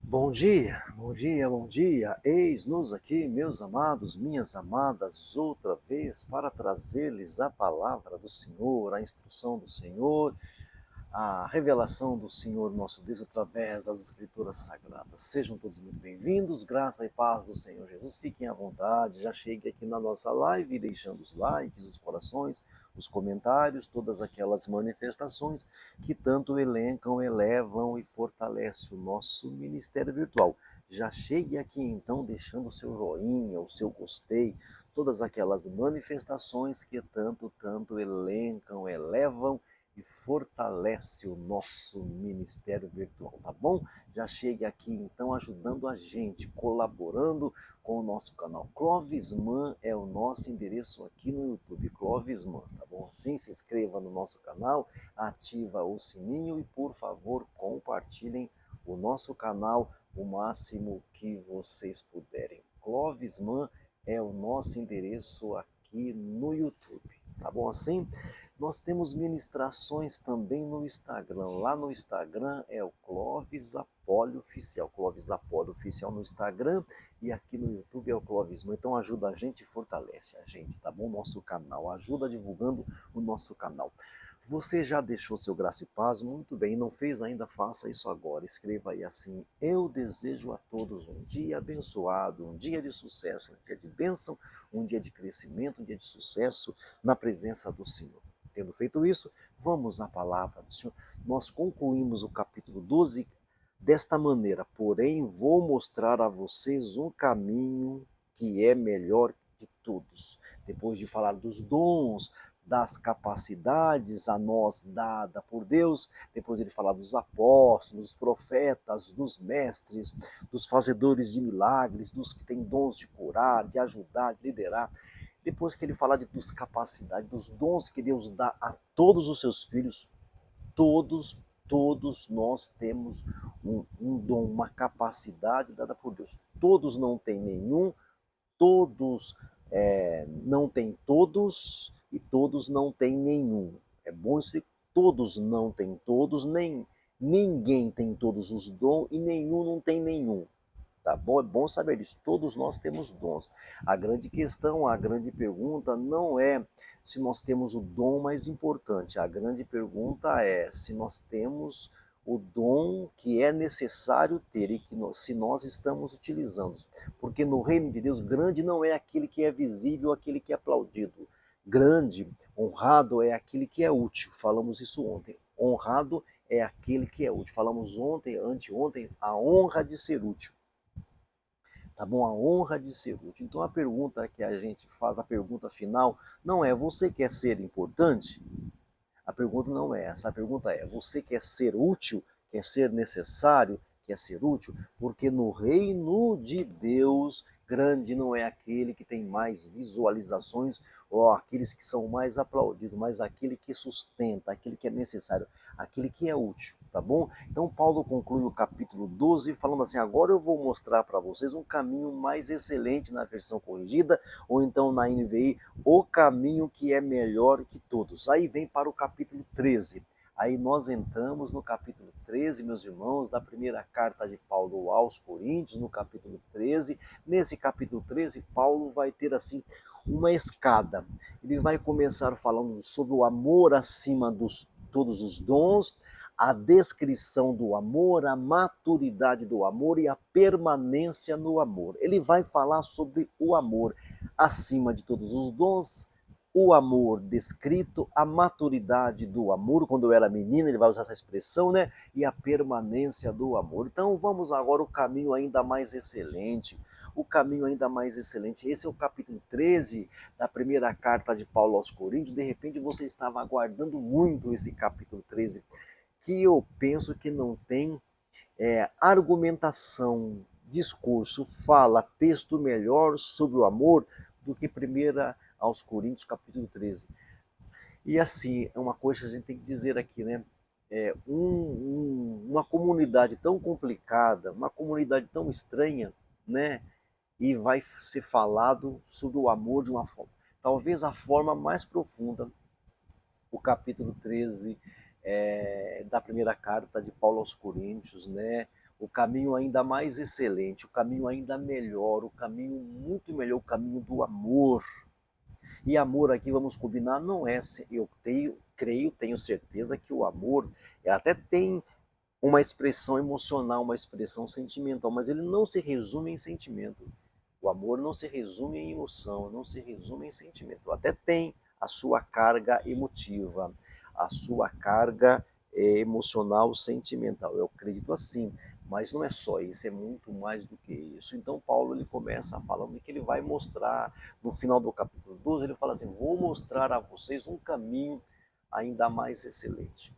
Bom dia, bom dia, bom dia. Eis-nos aqui, meus amados, minhas amadas, outra vez para trazer-lhes a palavra do Senhor, a instrução do Senhor, a revelação do Senhor nosso Deus através das Escrituras Sagradas. Sejam todos muito bem-vindos, graça e paz do Senhor Jesus. Fiquem à vontade, já chegue aqui na nossa live, deixando os likes, os corações, os comentários, todas aquelas manifestações que tanto elencam, elevam e fortalecem o nosso ministério virtual. Já chegue aqui então deixando o seu joinha, o seu gostei, todas aquelas manifestações que tanto elencam, elevam e fortalece o nosso ministério virtual, tá bom? Já chegue aqui então ajudando a gente, colaborando com o nosso canal. Clovisman é o nosso endereço aqui no YouTube, Clovisman, tá bom? Assim, se inscreva no nosso canal, ativa o sininho e por favor compartilhem o nosso canal o máximo que vocês puderem. Clovisman é o nosso endereço aqui no YouTube, tá bom assim? Nós temos ministrações também no Instagram. Lá no Instagram é o Clóvis Apólio Oficial. Clóvis Apólio Oficial no Instagram e aqui no YouTube é o Clóvis. Então ajuda a gente e fortalece a gente, tá bom? Nosso canal. Ajuda divulgando o nosso canal. Você já deixou seu graça e paz? Muito bem. Não fez ainda? Faça isso agora. Escreva aí assim: eu desejo a todos um dia abençoado, um dia de sucesso, um dia de bênção, um dia de crescimento, um dia de sucesso na presença do Senhor. Tendo feito isso, vamos à palavra do Senhor. Nós concluímos o capítulo 12 desta maneira: porém, vou mostrar a vocês um caminho que é melhor de todos. Depois de falar dos dons, das capacidades a nós dada por Deus, depois ele falar dos apóstolos, dos profetas, dos mestres, dos fazedores de milagres, dos que têm dons de curar, de ajudar, de liderar. Depois que ele falar dos capacidades, dos dons que Deus dá a todos os seus filhos, todos nós temos um dom, uma capacidade dada por Deus. Todos não têm nenhum, todos não têm todos e todos não têm nenhum. É bom isso, todos não têm todos, nem ninguém tem todos os dons e nenhum não tem nenhum. Tá bom? É bom saber disso. Todos nós temos dons. A grande questão, a grande pergunta não é se nós temos o dom mais importante. A grande pergunta é se nós temos o dom que é necessário ter e que se nós estamos utilizando. Porque no reino de Deus, grande não é aquele que é visível, aquele que é aplaudido. Grande, honrado é aquele que é útil. Falamos isso ontem. Honrado é aquele que é útil. Falamos ontem, anteontem, a honra de ser útil. Tá bom? A honra de ser útil. Então a pergunta que a gente faz, a pergunta final, não é: você quer ser importante? A pergunta não é essa. A pergunta é: você quer ser útil? Quer ser necessário? Quer ser útil? Porque no reino de Deus, grande não é aquele que tem mais visualizações ou aqueles que são mais aplaudidos, mas aquele que sustenta, aquele que é necessário, aquele que é útil, tá bom? Então Paulo conclui o capítulo 12 falando assim: agora eu vou mostrar para vocês um caminho mais excelente na versão corrigida, ou então na NVI, o caminho que é melhor que todos. Aí vem para o capítulo 13. Aí nós entramos no capítulo 13, meus irmãos, da primeira carta de Paulo aos Coríntios, no capítulo 13. Nesse capítulo 13, Paulo vai ter assim uma escada. Ele vai começar falando sobre o amor acima dos todos os dons, a descrição do amor, a maturidade do amor e a permanência no amor. Ele vai falar sobre o amor acima de todos os dons, o amor descrito, a maturidade do amor, quando eu era menina, ele vai usar essa expressão, né? E a permanência do amor. Então vamos agora o caminho ainda mais excelente, o caminho ainda mais excelente. Esse é o capítulo 13 da primeira carta de Paulo aos Coríntios. De repente você estava aguardando muito esse capítulo 13, que eu penso que não tem argumentação, discurso, fala, texto melhor sobre o amor do que primeira aos Coríntios, capítulo 13. E assim, é uma coisa que a gente tem que dizer aqui, né? Uma comunidade tão complicada, uma comunidade tão estranha, né? E vai ser falado sobre o amor de uma forma, talvez a forma mais profunda, o capítulo 13 da primeira carta de Paulo aos Coríntios, né? o caminho ainda mais excelente, o caminho ainda melhor, o caminho muito melhor, o caminho do amor. E amor aqui, vamos combinar, não é, eu tenho certeza que o amor até tem uma expressão emocional, uma expressão sentimental, mas ele não se resume em sentimento. O amor não se resume em emoção, não se resume em sentimento. Até tem a sua carga emotiva, a sua carga emocional, sentimental. Eu acredito assim, mas não é só isso, é muito mais do que isso. Então Paulo ele começa falando que ele vai mostrar, no final do capítulo 12, ele fala assim, vou mostrar a vocês um caminho ainda mais excelente.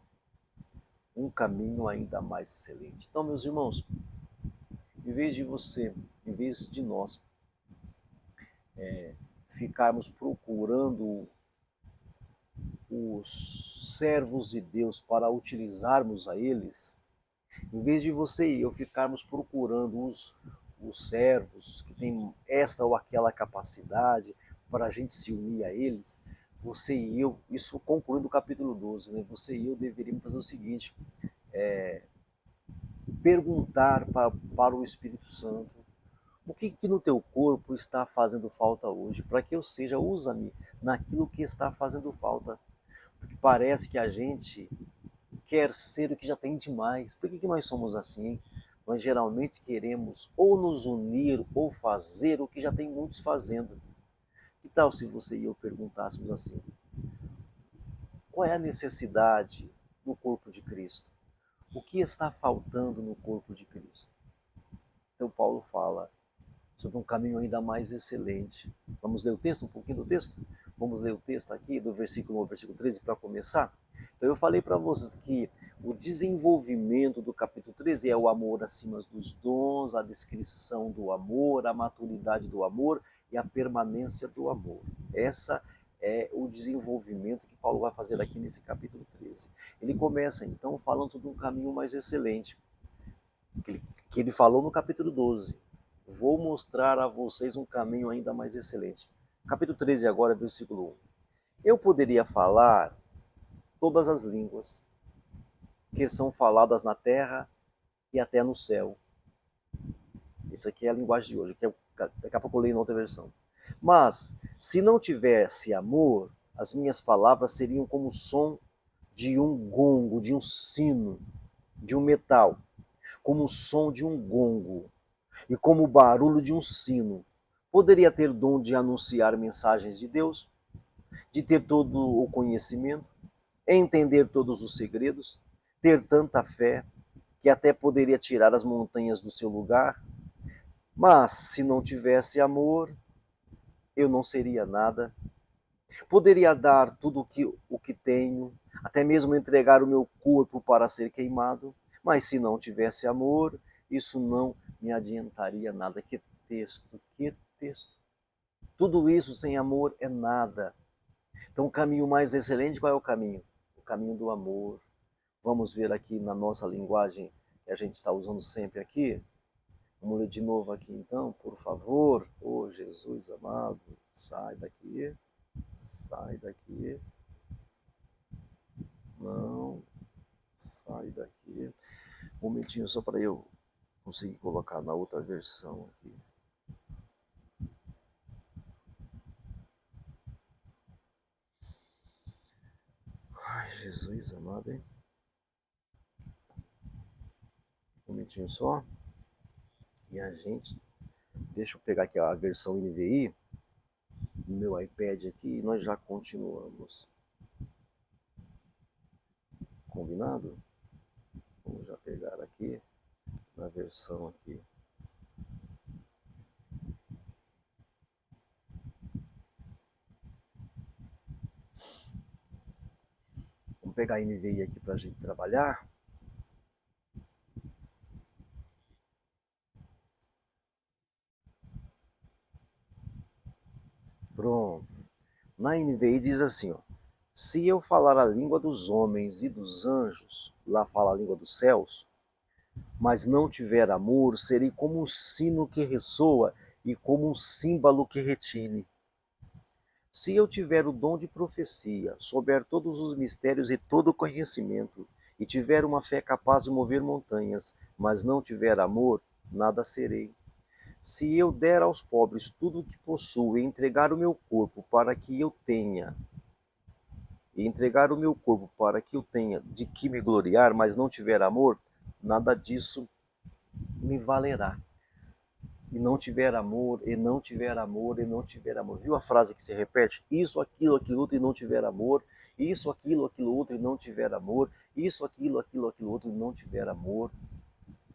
Um caminho ainda mais excelente. Então, meus irmãos, em vez de você, em vez de nós ficarmos procurando os servos de Deus para utilizarmos a eles, em vez de você e eu ficarmos procurando os servos que têm esta ou aquela capacidade para a gente se unir a eles, você e eu, isso concluindo o capítulo 12, né? Você e eu deveríamos fazer o seguinte, perguntar para o Espírito Santo, o que no teu corpo está fazendo falta hoje, para que eu seja, usa-me naquilo que está fazendo falta. Porque parece que a gente quer ser o que já tem demais. Por que nós somos assim, hein? Nós geralmente queremos ou nos unir ou fazer o que já tem muitos fazendo. Que tal se você e eu perguntássemos assim, qual é a necessidade no corpo de Cristo? O que está faltando no corpo de Cristo? Então Paulo fala sobre um caminho ainda mais excelente. Vamos ler o texto, um pouquinho do texto? Vamos ler o texto aqui, do versículo 1 ao versículo 13, para começar? Então eu falei para vocês que o desenvolvimento do capítulo 13 é o amor acima dos dons, a descrição do amor, a maturidade do amor e a permanência do amor. Essa é o desenvolvimento que Paulo vai fazer aqui nesse capítulo 13. Ele começa então falando sobre um caminho mais excelente, que ele falou no capítulo 12. Vou mostrar a vocês um caminho ainda mais excelente. Capítulo 13 agora, versículo 1. Eu poderia falar todas as línguas que são faladas na terra e até no céu. Isso aqui é a linguagem de hoje, que daqui a pouco eu leio em outra versão. Mas, se não tivesse amor, as minhas palavras seriam como o som de um gongo, de um sino, de um metal, como o som de um gongo e como o barulho de um sino. Poderia ter dom de anunciar mensagens de Deus, de ter todo o conhecimento, entender todos os segredos, ter tanta fé que até poderia tirar as montanhas do seu lugar. Mas se não tivesse amor, eu não seria nada. Poderia dar tudo o que tenho, até mesmo entregar o meu corpo para ser queimado, mas se não tivesse amor, isso não me adiantaria nada. Que texto, que texto. Tudo isso sem amor é nada. Então o caminho mais excelente, qual é o caminho? O caminho do amor. Vamos ver aqui na nossa linguagem que a gente está usando sempre aqui. Vamos ler de novo aqui então, por favor. Oh Jesus amado, sai daqui. Sai daqui. Não. Sai daqui. Um momentinho só para eu conseguir colocar na outra versão aqui. Ai, Jesus amado, hein? Um momentinho só. E a gente... Deixa eu pegar aqui a versão NVI no meu iPad aqui e nós já continuamos. Combinado? Vamos já pegar aqui na versão aqui. Vamos pegar a NVI aqui para a gente trabalhar. Pronto. Na NVI diz assim, ó, se eu falar a língua dos homens e dos anjos, lá fala a língua dos céus, mas não tiver amor, serei como um sino que ressoa e como um símbolo que retine. Se eu tiver o dom de profecia, souber todos os mistérios e todo o conhecimento, e tiver uma fé capaz de mover montanhas, mas não tiver amor, nada serei. Se eu der aos pobres tudo o que possuo e entregar o meu corpo para que eu tenha, de que me gloriar, mas não tiver amor, nada disso me valerá. E não tiver amor, e não tiver amor, e não tiver amor. Viu a frase que se repete? Isso, aquilo outro, e não tiver amor. Isso, aquilo outro, e não tiver amor. Isso, aquilo outro, e não tiver amor.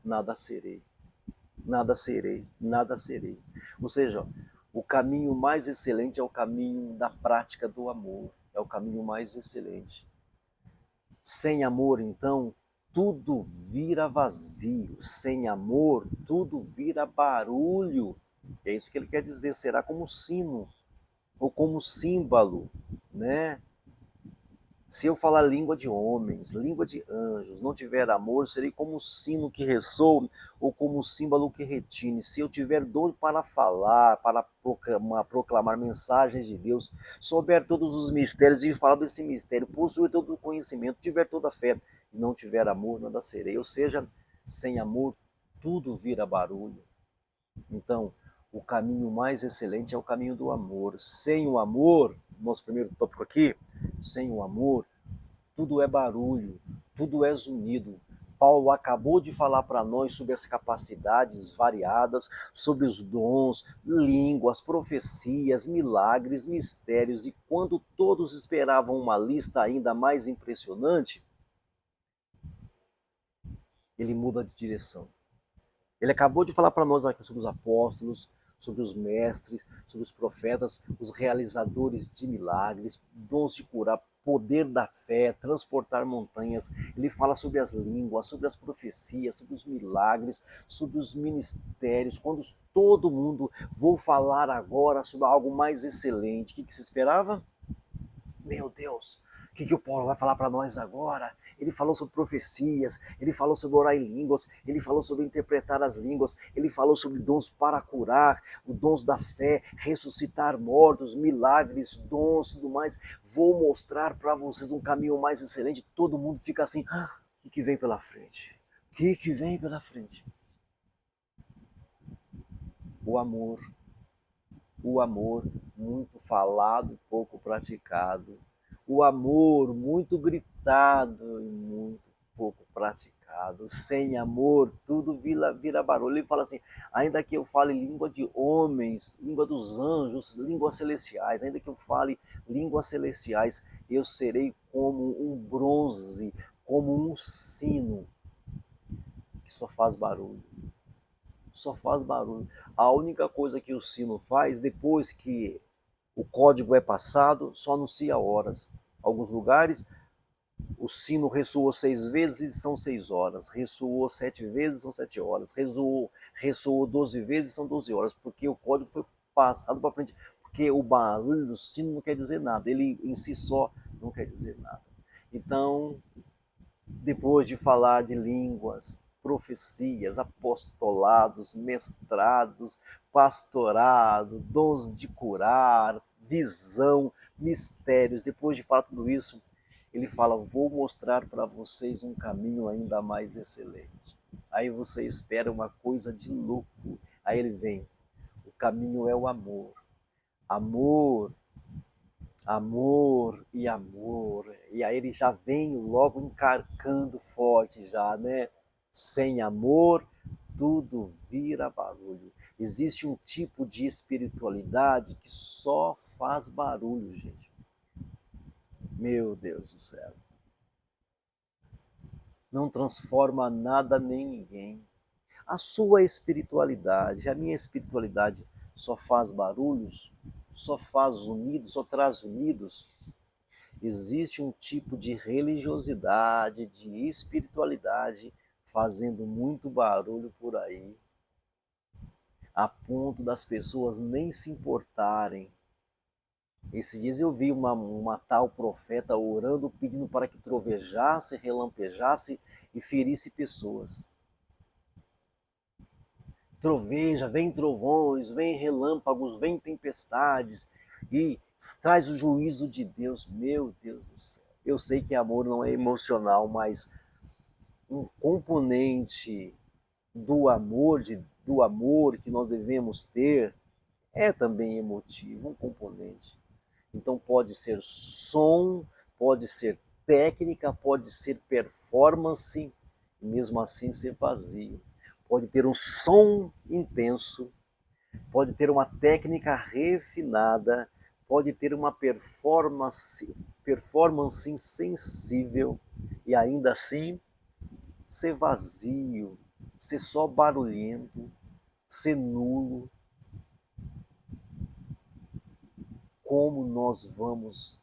Nada serei. Nada serei, nada serei. Ou seja, o caminho mais excelente é o caminho da prática do amor. É o caminho mais excelente. Sem amor, então, tudo vira vazio. Sem amor, tudo vira barulho. É isso que ele quer dizer, será como sino, ou como símbolo, né? Se eu falar língua de homens, língua de anjos, não tiver amor, serei como um sino que ressoa, ou como um símbolo que retine. Se eu tiver dom para falar, para proclamar mensagens de Deus, souber todos os mistérios e falar desse mistério, possuir todo o conhecimento, tiver toda a fé, e não tiver amor, nada serei. Ou seja, sem amor, tudo vira barulho. Então, o caminho mais excelente é o caminho do amor. Sem o amor, nosso primeiro tópico aqui, sem o amor, tudo é barulho, tudo é zunido. Paulo acabou de falar para nós sobre as capacidades variadas, sobre os dons, línguas, profecias, milagres, mistérios, e quando todos esperavam uma lista ainda mais impressionante, ele muda de direção. Ele acabou de falar para nós aqui sobre os apóstolos, sobre os mestres, sobre os profetas, os realizadores de milagres, dons de curar, poder da fé, transportar montanhas. Ele fala sobre as línguas, sobre as profecias, sobre os milagres, sobre os ministérios. Quando todo mundo, vou falar agora sobre algo mais excelente. O que se esperava? Meu Deus, o que o Paulo vai falar para nós agora? Ele falou sobre profecias, ele falou sobre orar em línguas, ele falou sobre interpretar as línguas, ele falou sobre dons para curar, os dons da fé, ressuscitar mortos, milagres, dons e tudo mais. Vou mostrar para vocês um caminho mais excelente. Todo mundo fica assim, o que vem pela frente? O que vem pela frente? O amor muito falado e pouco praticado, o amor muito gritado e muito pouco praticado. Sem amor, tudo vira barulho. Ele fala assim, ainda que eu fale língua de homens, língua dos anjos, línguas celestiais, ainda que eu fale línguas celestiais, eu serei como um bronze, como um sino que só faz barulho. Só faz barulho. A única coisa que o sino faz, depois que o código é passado, só anuncia horas. Alguns lugares, o sino ressoou 6 vezes e são 6 horas. Ressoou 7 vezes, são 7 horas. Ressoou 12 vezes, são 12 horas. Porque o código foi passado para frente. Porque o barulho do sino não quer dizer nada. Ele em si só não quer dizer nada. Então, depois de falar de línguas, profecias, apostolados, mestrados, pastorado, dons de curar, visão, mistérios. Depois de falar tudo isso, ele fala, vou mostrar para vocês um caminho ainda mais excelente. Aí você espera uma coisa de louco. Aí ele vem, o caminho é o amor. Amor, amor e amor. E aí ele já vem logo encarcando forte já, né? Sem amor, tudo vira barulho. Existe um tipo de espiritualidade que só faz barulho, gente. Meu Deus do céu. Não transforma nada nem ninguém. A sua espiritualidade, a minha espiritualidade só faz barulhos, só faz unidos, só traz unidos. Existe um tipo de religiosidade, de espiritualidade fazendo muito barulho por aí, a ponto das pessoas nem se importarem. Esses dias eu vi uma tal profeta orando, pedindo para que trovejasse, relampejasse e ferisse pessoas. Troveja, vem trovões, vem relâmpagos, vem tempestades e traz o juízo de Deus. Meu Deus do céu. Eu sei que amor não é emocional, mas um componente do amor que nós devemos ter é também emotivo, um componente. Então pode ser som, pode ser técnica, pode ser performance, e mesmo assim ser vazio. Pode ter um som intenso, pode ter uma técnica refinada, pode ter uma performance insensível e ainda assim ser vazio, ser só barulhento, ser nulo. Como nós vamos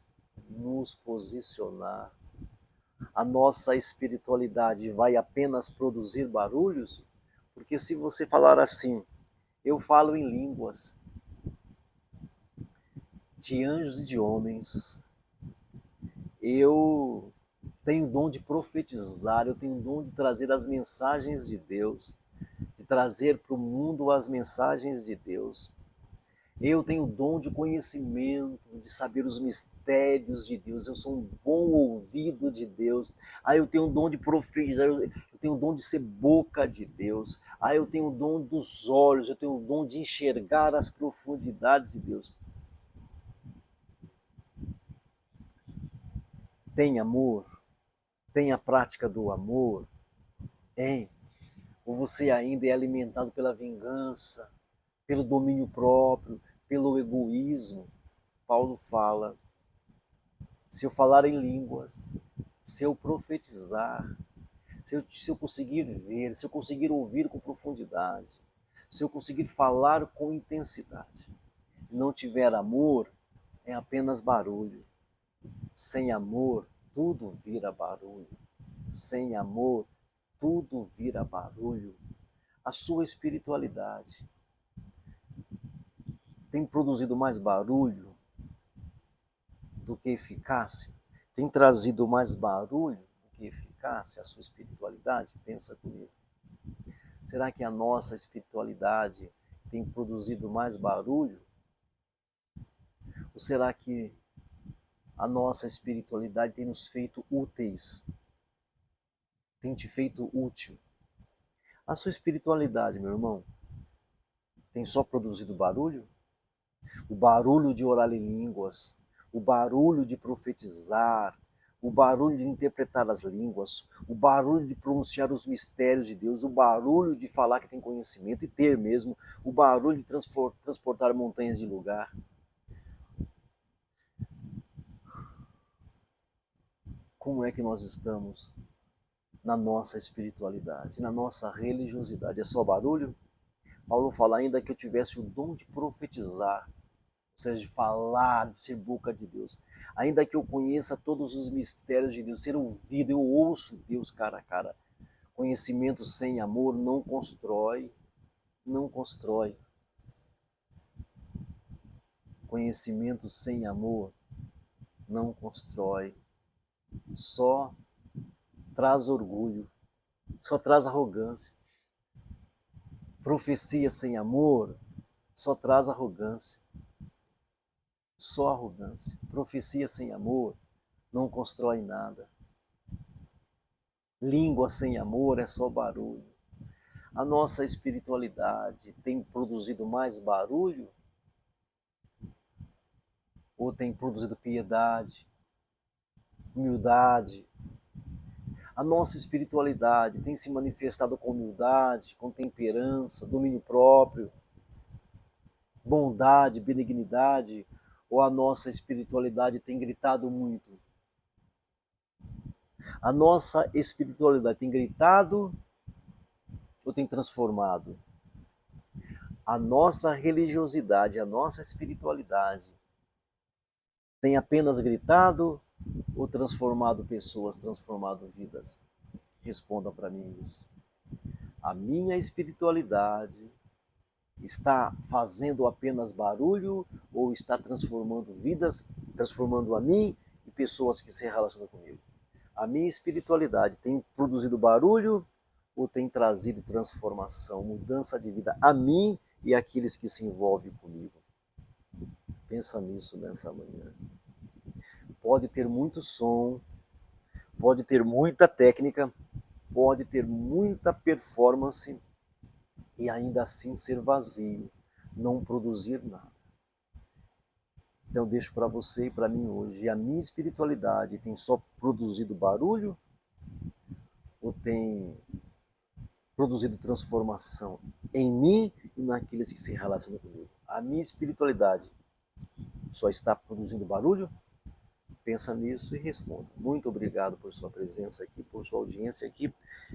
nos posicionar? A nossa espiritualidade vai apenas produzir barulhos? Porque se você falar assim, eu falo em línguas de anjos e de homens, eu tenho o dom de profetizar, eu tenho o dom de trazer as mensagens de Deus, de trazer para o mundo as mensagens de Deus. Eu tenho o dom de conhecimento, de saber os mistérios de Deus. Eu sou um bom ouvido de Deus. Eu tenho o dom de profetizar, eu tenho o dom de ser boca de Deus. Eu tenho o dom dos olhos, eu tenho o dom de enxergar as profundidades de Deus. Tem amor? Tem a prática do amor? Hein? Ou você ainda é alimentado pela vingança, pelo domínio próprio, pelo egoísmo? Paulo fala, se eu falar em línguas, se eu profetizar, se eu conseguir ver, se eu conseguir ouvir com profundidade, se eu conseguir falar com intensidade, e não tiver amor, é apenas barulho. Sem amor, tudo vira barulho. Sem amor, tudo vira barulho. A sua espiritualidade tem produzido mais barulho do que eficácia? Tem trazido mais barulho do que eficácia a sua espiritualidade? Pensa comigo. Será que a nossa espiritualidade tem produzido mais barulho? Ou será que a nossa espiritualidade tem nos feito úteis? Tem te feito útil? A sua espiritualidade, meu irmão, tem só produzido barulho? O barulho de orar em línguas, o barulho de profetizar, o barulho de interpretar as línguas, o barulho de pronunciar os mistérios de Deus, o barulho de falar que tem conhecimento e ter mesmo, o barulho de transportar montanhas de lugar. Como é que nós estamos na nossa espiritualidade, na nossa religiosidade? É só barulho? Paulo fala ainda que eu tivesse o dom de profetizar, ou seja, de falar, de ser boca de Deus. Ainda que eu conheça todos os mistérios de Deus, ser ouvido, eu ouço Deus cara a cara. Conhecimento sem amor não constrói, não constrói. Conhecimento sem amor não constrói. Só traz orgulho, só traz arrogância. Profecia sem amor só traz arrogância. Só arrogância. Profecia sem amor não constrói nada. Língua sem amor é só barulho. A nossa espiritualidade tem produzido mais barulho ou tem produzido piedade, humildade? A nossa espiritualidade tem se manifestado com humildade, com temperança, domínio próprio, bondade, benignidade, ou a nossa espiritualidade tem gritado muito? A nossa espiritualidade tem gritado ou tem transformado? A nossa religiosidade, a nossa espiritualidade tem apenas gritado ou transformado pessoas, transformado vidas? Responda para mim isso. A minha espiritualidade está fazendo apenas barulho ou está transformando vidas, transformando a mim e pessoas que se relacionam comigo? A minha espiritualidade tem produzido barulho ou tem trazido transformação, mudança de vida a mim e àqueles que se envolvem comigo? Pensa nisso nessa manhã. Pode ter muito som, pode ter muita técnica, pode ter muita performance e ainda assim ser vazio, não produzir nada. Então eu deixo para você e para mim hoje, a minha espiritualidade tem só produzido barulho ou tem produzido transformação em mim e naqueles que se relacionam comigo? A minha espiritualidade só está produzindo barulho? Pensa nisso e responda. Muito obrigado por sua presença aqui, por sua audiência aqui.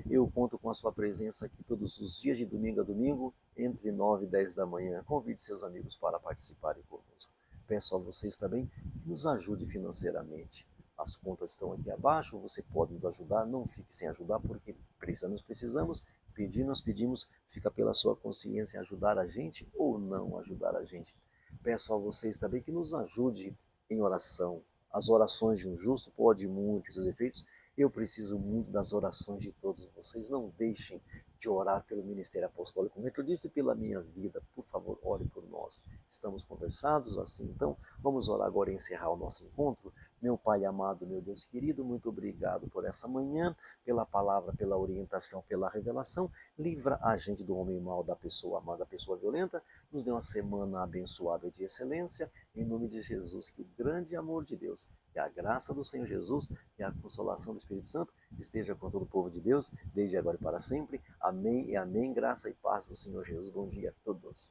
Eu conto com a sua presença aqui todos os dias, de domingo a domingo, entre 9 e 10 da manhã. Convide seus amigos para participarem conosco. Peço a vocês também que nos ajude financeiramente. As contas estão aqui abaixo, você pode nos ajudar, não fique sem ajudar, porque precisamos, pedir nós pedimos, fica pela sua consciência ajudar a gente ou não ajudar a gente. Peço a vocês também que nos ajude em oração. As orações de um justo podem muito seus efeitos. Eu preciso muito das orações de todos vocês. Não deixem de orar pelo Ministério Apostólico Metodista e pela minha vida. Por favor, ore por nós. Estamos conversados assim, então vamos orar agora e encerrar o nosso encontro. Meu Pai amado, meu Deus querido, muito obrigado por essa manhã, pela palavra, pela orientação, pela revelação. Livra a gente do homem mau, da pessoa má, da pessoa violenta. Nos dê uma semana abençoada de excelência. Em nome de Jesus, que o grande amor de Deus, que a graça do Senhor Jesus e a consolação do Espírito Santo esteja com todo o povo de Deus, desde agora e para sempre. Amém e amém. Graça e paz do Senhor Jesus. Bom dia a todos.